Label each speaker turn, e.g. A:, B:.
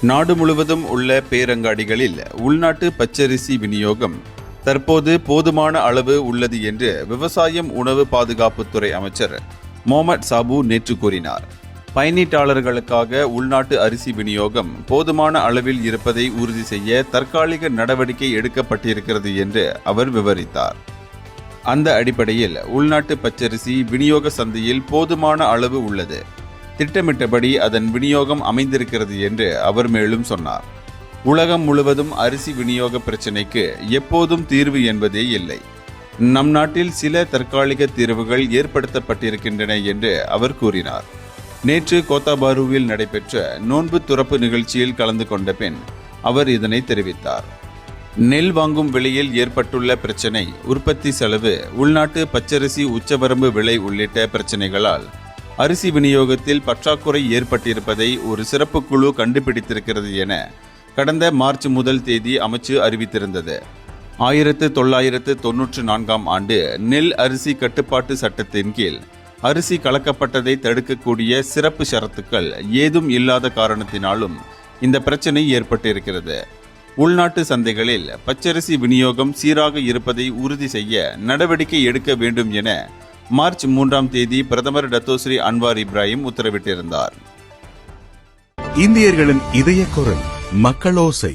A: நாடு முழுவதும் உள்ள பேரங்காடிகளில் உள்நாட்டு பச்சரிசி விநியோகம் தற்போது போதுமான அளவு உள்ளது என்று விவசாயம் உணவு பாதுகாப்புத்துறை அமைச்சர் மொஹமட் சாபு நேற்று கூறினார். பயனீட்டாளர்களுக்காக உள்நாட்டு அரிசி விநியோகம் போதுமான அளவில் இருப்பதை உறுதி செய்ய தற்காலிக நடவடிக்கை எடுக்கப்பட்டிருக்கிறது என்று அவர் விவரித்தார். அந்த அடிப்படையில் உள்நாட்டு பச்சரிசி விநியோக சந்தையில் போதுமான அளவு உள்ளது. திட்டமிட்டபடி அதன் விநியோகம் அமைந்திருக்கிறது என்று அவர் மேலும் சொன்னார். உலகம் முழுவதும் அரிசி விநியோக பிரச்சினைக்கு எப்போதும் தீர்வு என்பதே இல்லை. நம் நாட்டில் சில தற்காலிக தீர்வுகள் ஏற்படுத்தப்பட்டிருக்கின்றன என்று அவர் கூறினார். நேற்று கோத்தாபாருவில் நடைபெற்ற நோன்பு துறப்பு நிகழ்ச்சியில் கலந்து கொண்ட பின் அவர் இதனை தெரிவித்தார். நெல் வாங்கும் விலையில் ஏற்பட்டுள்ள பிரச்சினை, உற்பத்தி செலவு, உள்நாட்டு பச்சரிசி உச்சவரம்பு விலை உள்ளிட்ட பிரச்சினைகளால் அரிசி விநியோகத்தில் பற்றாக்குறை ஏற்பட்டிருப்பதை ஒரு சிறப்பு குழு கண்டுபிடித்திருக்கிறது என கடந்த மார்ச் 1 அமைச்சு அறிவித்திருந்தது. 1994 ஆண்டு நெல் அரிசி கட்டுப்பாட்டு சட்டத்தின் கீழ் அரிசி கலக்கப்பட்டதை தடுக்கக்கூடிய சிறப்பு ஷரத்துக்கள் ஏதும் இல்லாத காரணத்தினாலும் இந்த பிரச்சனை ஏற்பட்டிருக்கிறது. உள்நாட்டு சந்தைகளில் பச்சரிசி விநியோகம் சீராக இருப்பதை உறுதி செய்ய நடவடிக்கை எடுக்க வேண்டும் என மார்ச் 3 பிரதமர் டத்தோஸ்ரீ அன்வார் இப்ராஹிம் உத்தரவிட்டிருந்தார்.
B: இந்தியர்களின் இதய குரல் மக்களோசை.